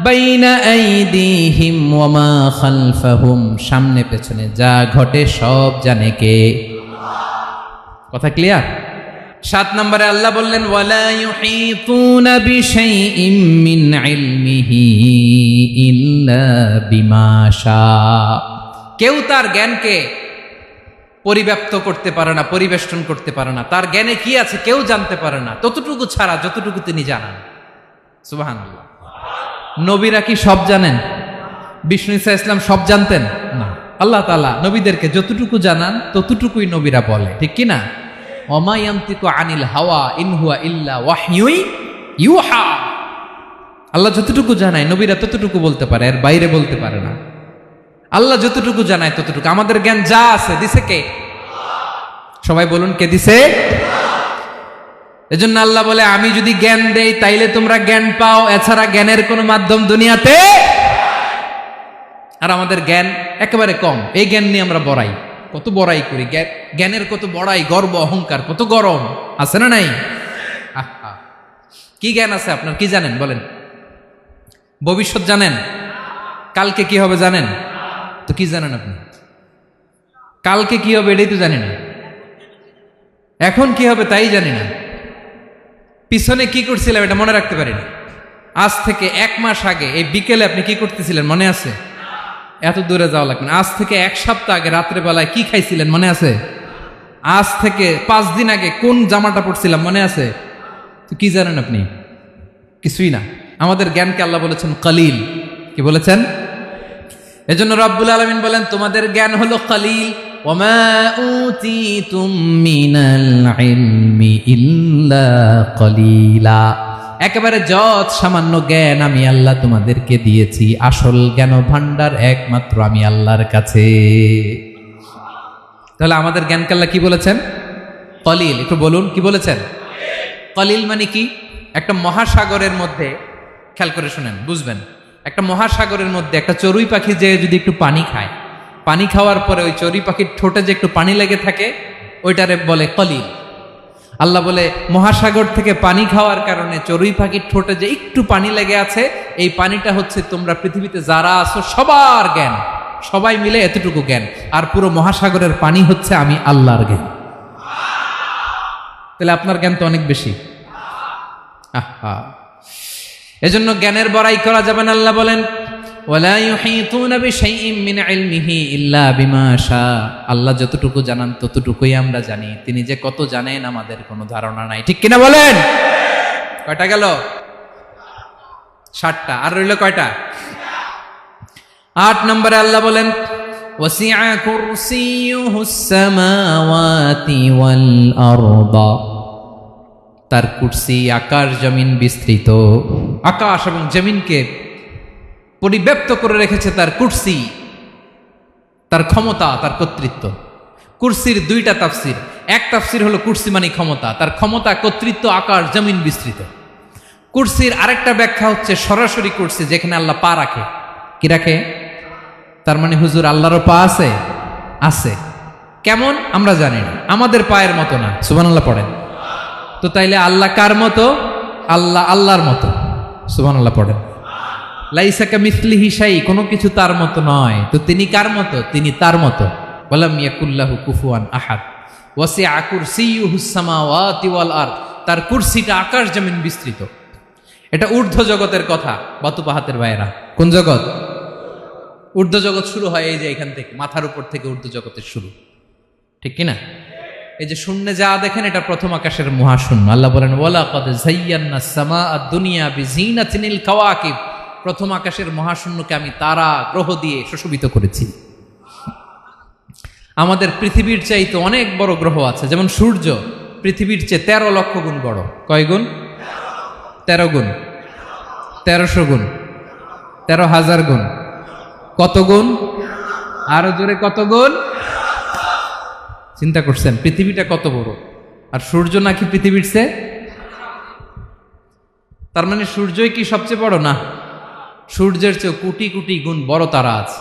বাইনা আইদিহিম ওয়া মা খালফাহুম, সামনে পেছনে যা ঘটে সব জানে কে? কথা ক্লিয়ার? 7 নম্বরে আল্লাহ বললেন ওয়ালা ইউহিতুনা বিশাইইম মিন ইলমিহি ইল্লা বিমা শা। কেউ তার জ্ঞানকে পরিব্যাপ্ত করতে পারে না, পরিবেষ্টন করতে পারে না। তার জ্ঞানে কি আছে কেউ জানতে পারে না, ততটুকু ছাড়া যতটুকু তিনি জানান। সুবহানাল্লাহ। নবীরা কি সব জানেন? বিষ্ণু ঈসা ইসলাম সব জানতেন না। আল্লাহ তাআলা নবীদেরকে যতটুকু জানান ততটুকুই নবীরা বলে, ঠিক কি না? ওমা ইয়ানতিকু আনিল হাওয়া ইন হুয়া ইল্লা ওয়াহয়ুই ইউহা। আল্লাহ যতটুকু জানায় নবীরা ততটুকু বলতে পারে, এর বাইরে বলতে পারে না। আল্লাহ যতটুকু জানায় ততটুকু। আমাদের জ্ঞান যা আছে দিছে কে? সবাই বলুন, কে দিছে? এজন্য আল্লাহ বলে আমি যদি জ্ঞান দেই তাইলে তোমরা জ্ঞান পাও, এছাড়া জ্ঞানের কোনো মাধ্যম দুনিয়াতে। আর আমাদের জ্ঞান একেবারে কম, এই জ্ঞান নিয়ে আমরা বড়াই, কত বড়াই করি, জ্ঞানের কত বড়াই, গর্ব অহংকার, কত গরম আছে না নাই? আহা, কি জ্ঞান আছে আপনার? কি জানেন বলেন? ভবিষ্যৎ জানেন? কালকে কি হবে জানেন? তো কি জানেন আপনি? কালকে কি হবে এটাই তো জানি না, এখন কি হবে তাই জানি না, পিছনে কি করছিলাম এটা মনে রাখতে পারি না। আজ থেকে 1 মাস আগে এই বিকেলে আপনি কি করতেছিলেন মনে আছে? এত দূরে যাওয়া লাগবে না। আজ থেকে 1 সপ্তাহ আগে রাত্রে বেলায় কি খাইছিলেন মনে আছে? আজ থেকে 5 দিন আগে কোন জামাটা পরছিলাম মনে আছে? তো কি জানেন আপনি? কিছুই না। আমাদের জ্ঞানকে আল্লাহ বলেছেন কলিল। কি বলেছেন? এজন্য রব্বুল আলামিন বলেন তোমাদের জ্ঞান হলো কলিল। ওমা উতিতুম মিনাল ইলমি ইল্লা কলিলা। একেবারে যত সামান্য জ্ঞান আমি আল্লাহ তোমাদেরকে দিয়েছি, আসল জ্ঞান ভান্ডার একমাত্র আমি আল্লাহর কাছে। তাহলে আমাদের জ্ঞানকে আল্লাহ কি বলেছেন? কলিল। একটু বলুন কি বলেছেন? কলিল মানে কি? একটা মহাসাগরের মধ্যে, খেয়াল করে শুনেন বুঝবেন, একটা মহাসাগরের মধ্যে একটা চড়ুই পাখি যে যদি একটু পানি খায়, পানি খাওয়ার পরে ওই চড়ুই পাখির ঠোঁটে যে একটু পানি লেগে থাকে ওইটারে বলে কলিল। আল্লাহ বলে মহাসাগর থেকে পানি খাওয়ার কারণে চড়ুই পাখির ঠোঁটে যে একটু পানি লেগে আছে, এই পানিটা হচ্ছে তোমরা পৃথিবীতে যারা আছো সবার জ্ঞান, সবাই মিলে এতটুকু জ্ঞান, আর পুরো মহাসাগরের পানি হচ্ছে আমি আল্লাহর জ্ঞান। তাহলে আপনার জ্ঞান তো অনেক বেশি। আহা, এজন্য জ্ঞানের বড়াই করা যাবে না। আল্লাহ বলেন ওয়ালা ইউহিতুনা বিশাইইম মিন ইলমিহি ইল্লা বিমা শা। আল্লাহ যতটুকু জানান ততটুকুই আমরা জানি, তিনি যে কত জানেন আমাদের কোনো ধারণা নাই, ঠিক কিনা বলেন? কয়টা গেল? 7টা। আর রইল কয়টা? 8 নম্বরে আল্লাহ বলেন ওয়াসিআ কুরসিয়ুহুস সামাওয়াতি ওয়াল আরদা। তার কুরসি আকাশ জমিন বিস্তৃত, আকাশ এবং জমিনকে পরিব্যাপ্ত করে রেখেছে তার কুরসি, তার ক্ষমতা, তার কর্তৃত্ব। কুরসির 2টা তাফসির। এক তাফসির হলো কুরসি মানে ক্ষমতা, তার ক্ষমতা, কর্তৃত্ব, আকাশ জমিন বিস্তৃত। কুরসির আরেকটা ব্যাখ্যা হচ্ছে সরাসরি কুরসি, যেখানে আল্লাহ পা রাখে। কি রাখে? তার মানে হুজুর আল্লাহরও পা আছে? আছে। কেমন আমরা জানি না, আমাদের পায়ের মতো না। সুবহানাল্লাহ পড়েন তো। তাইলে আল্লাহ কার মতো? আল্লাহ আল্লাহর মতো। সুবহানাল্লাহ পড়েন। লাইসা কামিসলিহি শাই, কোনো কিছু তার মতো নয়। তো তিনি কার মতো? তিনি তার মতো। ওয়ালাম ইয়াকুল্লাহু কুফুয়ান আহাদ। ওয়াসিআ কুরসিয়ুহুস সামাওয়াতি ওয়াল আরদ। তার কুরসিটা আকাশ জমিন বিস্তৃত। এটা ঊর্ধ্ব জগতের কথা, বাতুপাহাতের ভাইয়েরা। কোন জগৎ? ঊর্ধ্বজগৎ শুরু হয় এই যে এখান থেকে, মাথার উপর থেকে ঊর্ধ্বজগতের শুরু, ঠিক কিনা? এই যে শূন্যে যা দেখেন এটা প্রথম আকাশের মহাশূন্য। আল্লাহ বলেন ওয়ালাকাদ যায়্যানাস সামাআদ দুনিয়া বিজিনাতিল কাওয়াকিব, প্রথম আকাশের মহাশূন্যকে আমি তারা গ্রহ দিয়ে সুশোভিত করেছি। আমাদের পৃথিবীর চাইতে অনেক বড় গ্রহ আছে, যেমন সূর্য পৃথিবীর চেয়ে 13 লক্ষ গুণ বড়। কয় গুণ? 13 গুণ, 1300 গুণ, 13,000 গুণ। কত গুণ? আরো জোরে কত গুণ? চিন্তা করছেন পৃথিবীটা কত বড়, আর সূর্য নাকি পৃথিবীর চেয়ে? তার মানে সূর্যই কি সবচেয়ে বড়? না, সূর্যের চেয়ে কোটি কোটি গুণ বড় তারা আছে।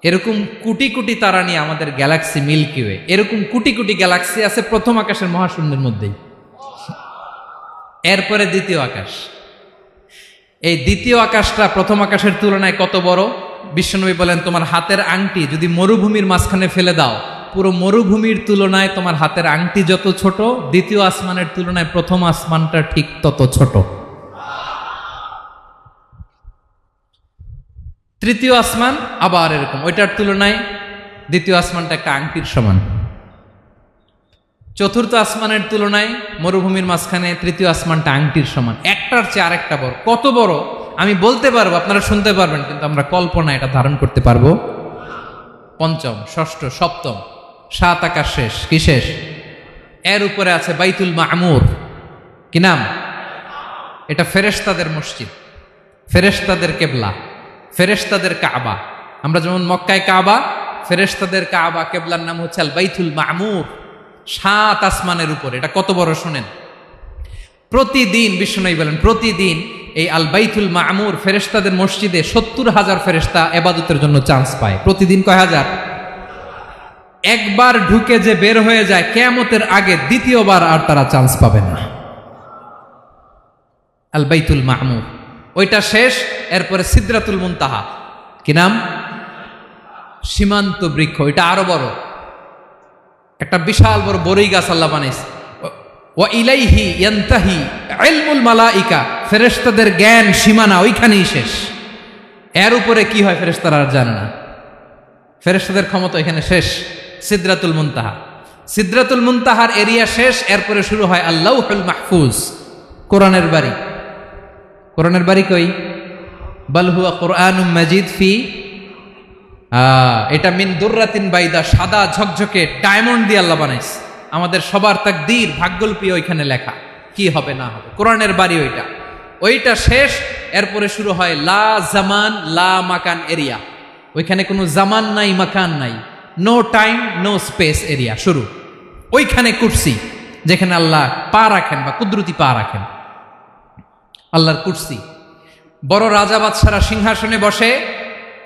এরকম কোটি কোটি তারা নিয়ে আমাদের গ্যালাক্সি মিল্কি ওয়ে, এরকম কোটি কোটি গ্যালাক্সি আছে প্রথম আকাশের মহাশূন্যের মধ্যেই। এরপরে দ্বিতীয় আকাশ। এই দ্বিতীয় আকাশটা প্রথম আকাশের তুলনায় কত বড়? বিশ্বনবী বলেন তোমার হাতের আংটি যদি মরুভূমির মাঝখানে ফেলে দাও, পুরো মরুভূমির তুলনায় তোমার হাতের আংটি যত ছোট, দ্বিতীয় আসমানের তুলনায় প্রথম আসমানটা ঠিক তত ছোট। তৃতীয় আসমান আবার এরকম, ওইটার তুলনায় দ্বিতীয় আসমানটা একটা আংটির সমান। চতুর্থ আসমানের তুলনায় মরুভূমির মাঝখানে তৃতীয় আসমানটা আংটির সমান। একটার চেয়ে আরেকটা বড়। কত বড় আমি বলতে পারবো, আপনারা শুনতে পারবেন, কিন্তু আমরা কল্পনা এটা ধারণ করতে পারবো? পঞ্চম, ষষ্ঠ, সপ্তম, 7 আকাশ শেষ। কি শেষ? এর উপরে আছে বাইতুল মামুর। কি নাম? এটা ফেরেশতাদের মসজিদ, ফেরেশতাদের কেবলা, ফেরেশতাদের কাবা। আমরা যেমন মক্কায় কাবা, ফেরেশতাদের কাবা কেবলার নাম হচ্ছে আল বাইতুল মামুর। 7 আসমানের উপরে। এটা কত বড় শোনেন। প্রতিদিন বিশ্বনবী বলেন প্রতিদিন এই আল বাইতুল মামুর ফেরেশতাদের মসজিদে 70,000 ফেরেশতা ইবাদতের জন্য চান্স পায়। প্রতিদিন কয় হাজার? একবার ঢুকে যে বের হয়ে যায় কিয়ামতের আগে দ্বিতীয়বার আর তারা চান্স পাবে না। আল বাইতুল মামুর ওইটা শেষ। এরপরে সিদরাতুল মুনতাহা। কি নাম? সীমান্ত বৃক্ষ। এটা আরো বড়, একটা বিশাল বড় বড়ই গাছ আল্লাহ বানাইছে। ওয়া ইলাইহি ইয়ানতাহি ইলমুল মালাইকা, ফেরেশতাদের জ্ঞান সীমানা ওইখানেই শেষ। এর উপরে কি হয় ফেরেশতারা আর জানে না। ফেরেশতাদের ক্ষমতা এখানে শেষ। সিদরাতুল মুনতাহা, সিদরাতুল মুনতাহার এরিয়া শেষ। এরপরে শুরু হয় আল্লাহুল মাহফুজ, কোরআনের বাড়ি। কোরআনের বাড়ি কই? বাল হুয়া কুরআনুম মাজিদ ফি, এটা মিন দুররাতিন বাইদা, সাদা ঝকঝকে ডায়মন্ড দিয়ে আল্লাহ বানাইছে। আমাদের সবার তাকদীর ভাগ্যলিপি ওইখানে লেখা, কি হবে না হবে। কোরআনের বাড়ি ওইটা, ওইটা শেষ। এরপরে শুরু হয় লা জামান লা মাকান এরিয়া। ওইখানে কোনো জামান নাই, মাকান নাই, no time no space area শুরু। ওইখানে কুরসি, যেখানে আল্লাহ পা রাখেন বা কুদরতি পা রাখেন, আল্লাহর কুরসি। বড় রাজা বাদশারা সিংহাসনে বসে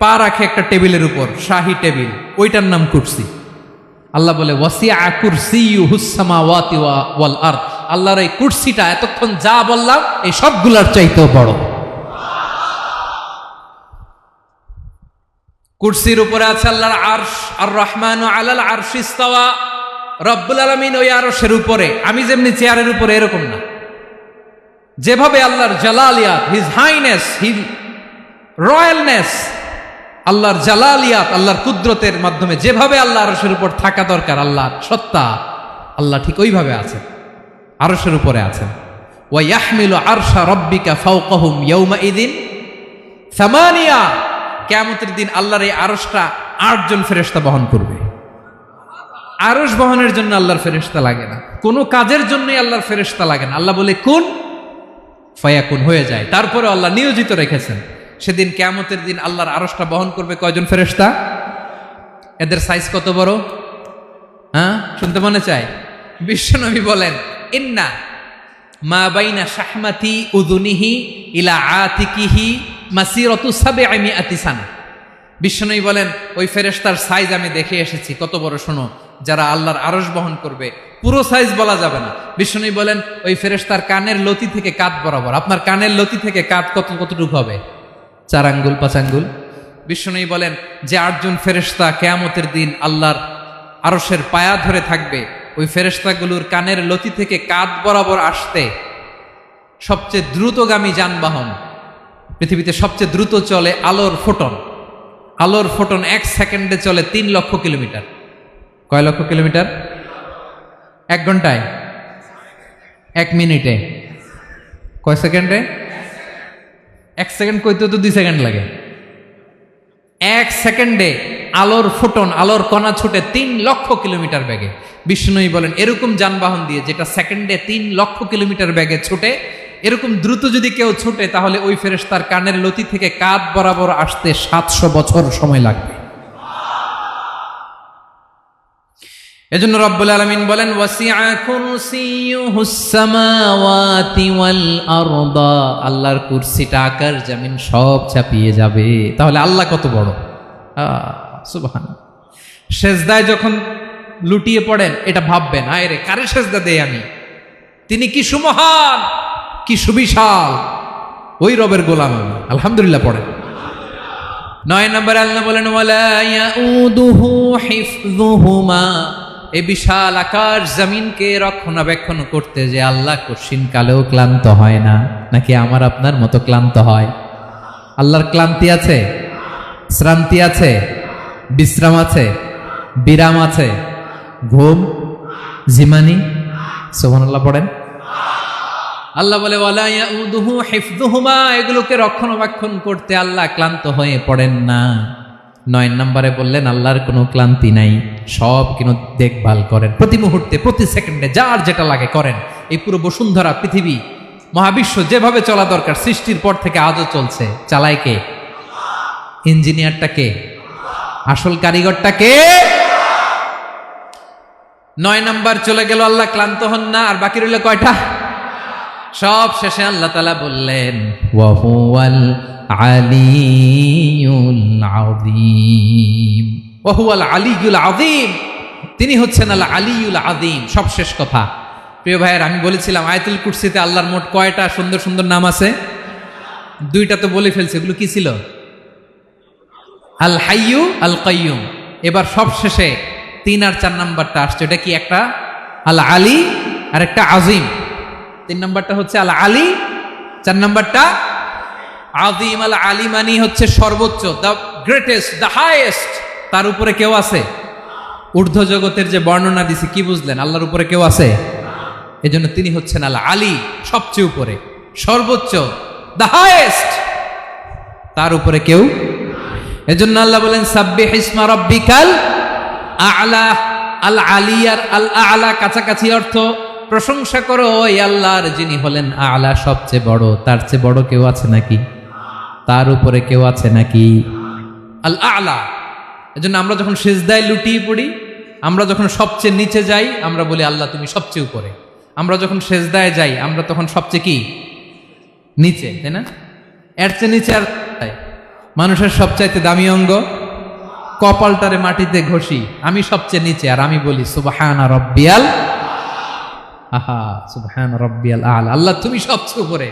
পা রাখে একটা টেবিলের উপর, শাহী টেবিল, ওইটার নাম কুরসি। আল্লাহ বলে ওয়াসিআ কুরসিয়ুহুস সামাওয়াতি ওয়াল আরদ, আল্লাহর এই কুরসিটা এতক্ষণ যা বললাম এই সবগুলোর চাইতেও বড়। কুরসির উপরে আছে আল্লাহর আরশ। আর রহমানু আলাল আরশি ইস্তাওয়া, রব্বুল আলামিন ওই আরশের উপরে। আমি যেমনি চেয়ারের উপরে এরকম না, যেভাবে আল্লাহর জালালিয়াত, হিজ হাইনেস, হিজ রয়্যালনেস, আল্লাহর জালালিয়াত, আল্লাহর কুদরতের মাধ্যমে যেভাবে আল্লাহ আরশের উপর থাকা দরকার, আল্লাহর সত্তা, আল্লাহ ঠিক ওইভাবে আছেন, আরশের উপরে আছেন। ওয়া ইয়াহমিলু আরশা রাব্বিকা ফাওকাহুম ইয়াওমাইযিন সামানিয়া, কিয়ামতের দিন আল্লাহর এই আরশটা 8 জন ফেরেশতা বহন করবে। আরশ বহনের জন্য আল্লাহর ফেরেশতা লাগে না, কোনো কাজের জন্যই আল্লাহর ফেরেশতা লাগে না। আল্লাহ বলে কুন ফায়াকুন, হয়ে যায়। তারপরে আল্লাহ নিয়োজিত রেখেছেন। সেদিন কিয়ামতের দিন আল্লাহর আরশটা বহন করবে কয়জন ফেরেশতা? এদের সাইজ কত বড়? শুনতে মনে চায়? বিশ্বনবী বলেন ইন্না মা বাইনা শাহমাতি উযুনিহি ইলা আতিকিহি মাসিরাতু 700 সানা। বিশ্বনবী বলেন ওই ফেরেশতার সাইজ আমি দেখে এসেছি। কত বড় শোনো, যারা আল্লাহর আরশ বহন করবে, পুরো সাইজ বলা যাবে না। বিশ্বনবী বলেন ওই ফেরেশতার কানের লতি থেকে কাঁধ বরাবর। আপনার কানের লতি থেকে কাঁধ কতটুকু হবে? 4 আঙ্গুল 5 আঙ্গুল। বিশ্বনবী বলেন যে 8 জন ফেরেশতা কিয়ামতের দিন আল্লাহর আরশের পায়া ধরে থাকবে, ওই ফেরেশতাগুলোর কানের লতি থেকে কাঁধ বরাবর আসতে সবচেয়ে দ্রুতগামী যানবাহন, পৃথিবীতে সবচেয়ে দ্রুত চলে আলোর ফোটন, আলোর ফোটন 1 সেকেন্ডে চলে 3 লক্ষ কিলোমিটার। কয় লক্ষ কিলোমিটার? 1 ঘন্টায়, 1 মিনিটে, কয় সেকেন্ডে? 1 সেকেন্ড কইতে তো 2 সেকেন্ড লাগে। 1 সেকেন্ডে আলোর ফোটন, আলোর কণা ছুটে 3 লক্ষ কিলোমিটার বেগে। বিষ্ণুই বলেন এরকম যানবাহন দিয়ে যেটা সেকেন্ডে 3 লক্ষ কিলোমিটার বেগে ছুটে, এরকম দ্রুত যদি কেউ ছুটে তাহলে ওই ফেরেশতার কানের লতি থেকে কাঁধ বরাবর আসতে 700 বছর সময় লাগবে। এজন্য রব্বুল আলামিন বলেন ওয়াসিআ কুরসিয়ুহুস সামাওয়াতি ওয়াল আরদা, আল্লাহর কুরসিটা আকাশ জমিন সব চাপিয়ে যাবে। তাহলে আল্লাহ কত বড়! সুবহানাল্লাহ। সেজদায় যখন লুটিয়ে পড়েন এটা ভাববেন, আয় রে কারে সেজদা দেই আমি, তিনি কি সুমহান, কি সুবিশাল, ওই রবের গোলাম আমি। আলহামদুলিল্লাহ পড়েন। 9 নম্বরে আল্লাহ বলেন ওয়ালা ইয়াউদুহু হিফযুহুমা, এই বিশাল আকাশ জমিনকে রক্ষণাবেক্ষণ করতে যে আল্লাহ কঠিন কালেও ক্লান্ত হয় না। নাকি আমার আপনার মতো ক্লান্ত হয়? আল্লাহর ক্লান্তি আছে, শ্রান্তি আছে, বিশ্রাম আছে, বিরাম আছে, ঘুম, জিমানি? সুবহানাল্লাহ পড়েন। আল্লাহ বলে ওয়ালা ইয়াউদুহু হিফযুহুমা, এগুলোকে রক্ষণাবেক্ষণ করতে আল্লাহ ক্লান্ত হয়ে পড়েন না। 9 নম্বরে বললেন আল্লাহর কোনো ক্লান্তি নাই, সব কিন্তু দেখভাল করেন, প্রতি মুহূর্তে প্রতি সেকেন্ডে যার যেটা লাগে করেন। এই পুরো বসুন্ধরা, পৃথিবী, মহাবিশ্ব যেভাবে চলা দরকার সৃষ্টির পর থেকে আজও চলছে। চালায় কে? ইঞ্জিনিয়ারটা কে? আসল কারিগরটা কে? 9 নাম্বার চলে গেল, আল্লাহ ক্লান্ত হন না। আর বাকি রইল কয়টা? সব শেষে আল্লাহ তাআলা বললেন ওয়া হুয়াল আলিয়ুল আযীম, ওয়া হুয়াল আলিয়ুল আযীম, তিনি হচ্ছেন আল আলিয়ুল আযীম। সব শেষ কথা। প্রিয় ভাইয়ের, আমি বলেছিলাম আয়াতুল কুরসিতে আল্লাহর মোট কয়টা সুন্দর সুন্দর নাম আছে? 2টা তো বলে ফেলছে। এগুলো কি ছিল? আল হাইয়ু, আল কাইয়ুম। এবার সব শেষে 3 আর 4 নাম্বারটা আসছে। এটা কি? একটা আল আলী আর একটা আযীম। 3 নাম্বারটা হচ্ছে আল আলী, 4 নাম্বারটা আযীম। আল আলী মানে হচ্ছে সর্বোচ্চ, দ্য গ্রেটেস্ট, দ্য হাইয়েস্ট। তার উপরে কেউ আছে? ঊর্ধ্ব জগতের যে বর্ণনা দিছি, কি বুঝলেন? আল্লাহর উপরে কেউ আছে? এজন্য তিনি হচ্ছেন আল আলী, সবচেয়ে উপরে, সর্বোচ্চ, দ্য হাইয়েস্ট। তার উপরে কেউ। এজন্য আল্লাহ বলেন সাব্বিহ ইসমা রাব্বিকাল আ'লা। আল আলী আর আল আ'লা কাছাকাছি অর্থ। প্রশংসা করো ওই আল্লাহর যিনি হলেন আ'লা, সবচেয়ে বড়। তার চেয়ে বড় কেউ আছে নাকি? তার উপরে কেউ আছে নাকি? আল আ'লা। এজন্য আমরা যখন সিজদায় লুটিয়ে পড়ি, আমরা যখন সবচেয়ে নিচে যাই, আমরা বলি আল্লাহ তুমি সবচেয়ে উপরে। আমরা যখন সিজদায় যাই, আমরা তখন সবচেয়ে কি? নিচে, তাই না? এর চেয়ে নিচে আর মানুষের সবচাইতে দামি অঙ্গ কপালটারে মাটিতে ঘষি, আমি সবচেয়ে নিচে, আর আমি বলি সুবহান রাব্বিয়াল, আহা সুবহান রাব্বিয়াল আ'লা। আল্লাহ তুমি সবচেয়ে উপরে,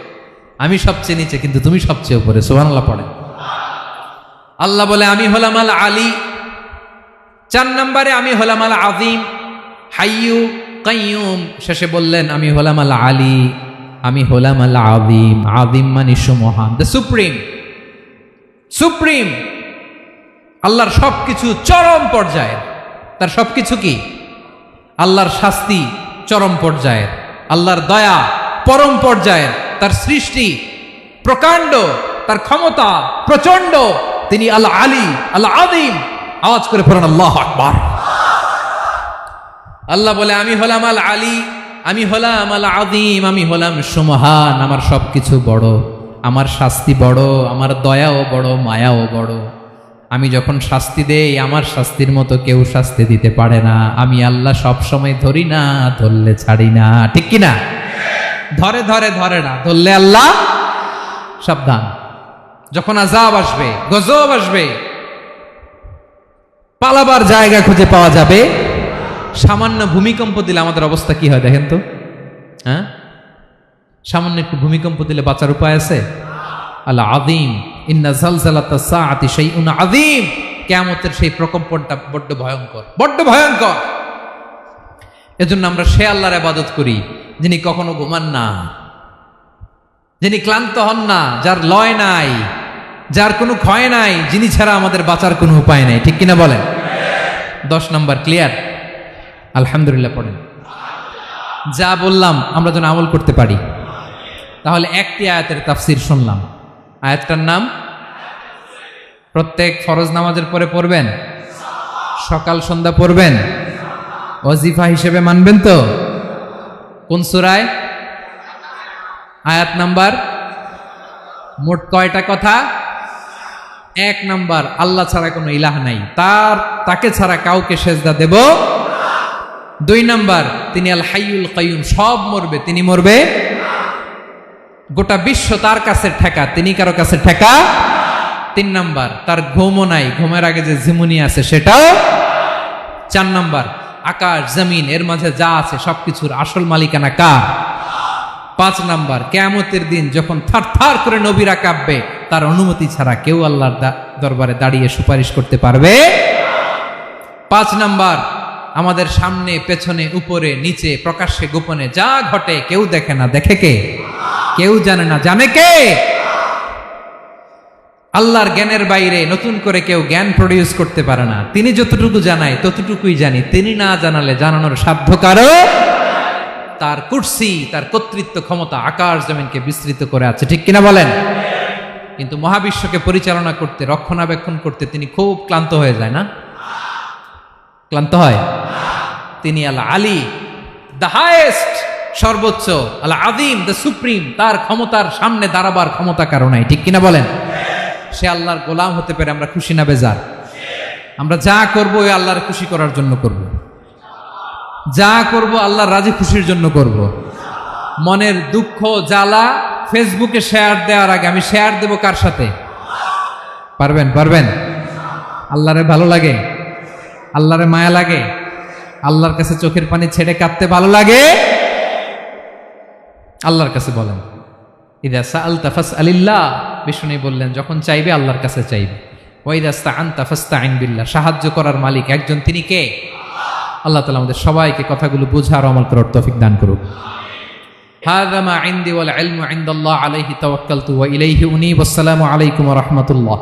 আমি সবচেয়ে নিচে, কিন্তু তুমি সবচেয়ে উপরে। সুবহানাল্লাহ পড়ে। আল্লাহ বলে আমি হলাম আল আলী। 4 নম্বরে আমি হলাম আল আযীম, হাইয়ু কাইয়ুম। শেষে বললেন আমি হলাম আল আলী, আমি হলাম আল আযীম। আযীম মানে সুমহান, দ্য সুপ্রিম। সুপ্রিম। আল্লাহর সবকিছু চরম পর্যায়ের। তার সবকিছু কি? আল্লাহর শাস্তি চরম পর্যায়ের, আল্লাহর দয়া পরম পর্যায়ের, তার সৃষ্টি প্রকাণ্ড, তার ক্ষমতা প্রচন্ড। তিনি আল আলী, আল আযীম। আওয়াজ করে পড়েন আল্লাহু আকবার। আল্লাহ বলে আমি হলাম আল আলী, আমি হলাম আল আযীম, আমি হলাম সুমহান। আমার সবকিছু বড়, আমার শাস্তি বড়, আমার দয়াও বড়, মায়াও বড়। আমি যখন শাস্তি দেই, আমার শাস্তির মতো কেউ শাস্তি দিতে পারে না। আমি আল্লাহ সব সময় ধরি না, ধরলে ছাড়ি না। ঠিক কি না? ধরে ধরে ধরে না, ধরলে আল্লাহ সাবধান। যখন আযাব আসবে, গজব আসবে, পালাবার জায়গা খুঁজে পাওয়া যাবে। সামান্য ভূমিকম্প দিলে আমাদের অবস্থা কি হয় দেখেন তো? হ্যাঁ, সামান্য একটু ভূমিকম্প দিলে বাঁচার উপায় আছে? আল আযীম, ইন্না জালজালাতাস সাআতি শাইউন আযীম। কিয়ামতের সেই প্রকম্পনটা বড্ড ভয়ঙ্কর, বড্ড ভয়ঙ্কর। এজন্য আমরা সে আল্লাহর ইবাদত করি যিনি কখনো ঘুমান না, যিনি ক্লান্ত হন না, যার লয় নাই, যার কোনো ক্ষয় নাই, যিনি ছাড়া আমাদের বাঁচার কোনো উপায় নাই, ঠিক কিনা বলেন? 10 নম্বর ক্লিয়ার? আলহামদুলিল্লাহ পড়েন। যা বললাম আমরা যেন আমল করতে পারি। তাহলে একটি আয়াতের তাফসির শুনলাম, আয়াতটার নাম প্রত্যেক ফরজ নামাজের পরে পড়বেন, সকাল সন্ধ্যা পড়বেন, ওয়াজিফা হিসেবে মানবেন তো? কোন সূরায়? আয়াত নাম্বার? মোট কয়টা কথা? 1 নাম্বার, আল্লাহ ছাড়া কোনো ইলাহ নাই, তাকে ছাড়া কাউকে সেজদা দেব। 2 নাম্বার, তিনি আল হাইয়ুল কাইয়ুম, সব মরবে, তিনি মরবে। গোটা বিশ্ব তার কাছে ঠেকা, তিনি কারো কাছে ঠেকা। 3 নাম্বার, তার ঘুমও নাই, ঘুমের আগে যে ঝিমুনি আছে সেটাও। 4 নাম্বার, আকাশ জমিন এর মাঝে যা আছে সবকিছুর আসল মালিকানা কার? 5 নাম্বার, কিয়ামতের দিন যখন থারথার করে নবীরা কাঁপবে, তার অনুমতি ছাড়া কেউ আল্লাহর দরবারে দাঁড়িয়ে সুপারিশ করতে পারবে। 5 নাম্বার, আমাদের সামনে পেছনে উপরে নিচে প্রকাশ্যে গোপনে যা ঘটে কেউ দেখে না, দেখে কে? কেউ জানে না, জানে কে? আল্লাহর জ্ঞানের বাইরে নতুন করে কেউ জ্ঞান প্রডিউস করতে পারে না। তিনি যতটুকু জানায় ততটুকুই জানি, তিনি না জানালে জানানোর সাধ্য কারো। তার কুরসি, তার কর্তৃত্ব ক্ষমতা আকাশ জমিনকে বিস্তৃত করে আছে, ঠিক কিনা বলেন? কিন্তু মহাবিশ্বকে পরিচালনা করতে, রক্ষণাবেক্ষণ করতে তিনি খুব ক্লান্ত হয়ে যায় না? ক্লান্ত হয়? তিনি আল আলী, দ্য হাইয়েস্ট, সর্বোচ্চ, আল আযীম, দ্য সুপ্রিম, তার ক্ষমতার সামনে দাঁড়াবার ক্ষমতা কারো নাই, ঠিক কিনা বলেন? সে আল্লাহর গোলাম হতে পেরে আমরা খুশি না বেজার? আমরা যা করব ওই আল্লাহর খুশি করার জন্য করব, যা করব আল্লাহর রাজি খুশির জন্য করব। মনের দুঃখ জ্বালা ফেসবুকে শেয়ার দেওয়ার আগে আমি শেয়ার দেব কার সাথে? পারবেন? পারবেন? আল্লাহরে ভালো লাগে, আল্লাহরে মায়া লাগে, আল্লাহর কাছে চোখের পানি ছেড়ে কাঁদতে ভালো লাগে? আল্লাহর কাছে বলেন, ইদা সাআলতা ফাসআলিল্লাহ, বিষ্ণু বললেন যখন চাইবে আল্লাহর কাছে চাইবে। ওয়া ইদা ইসতাআনতা ফাসতাইন বিল্লাহ, সাহায্য করার মালিক একজন, তিনি কে? আল্লাহ তাআলা আমাদের সবাইকে কথাগুলো বোঝার আমল করার তৌফিক দান করুক। হাযা মা ইনদি ওয়াল ইলমু ইনদাল্লাহ আলাইহি তাওয়াক্কালতু ওয়া ইলাইহি উনীব। আসসালামু আলাইকুম ওয়া রাহমাতুল্লাহ।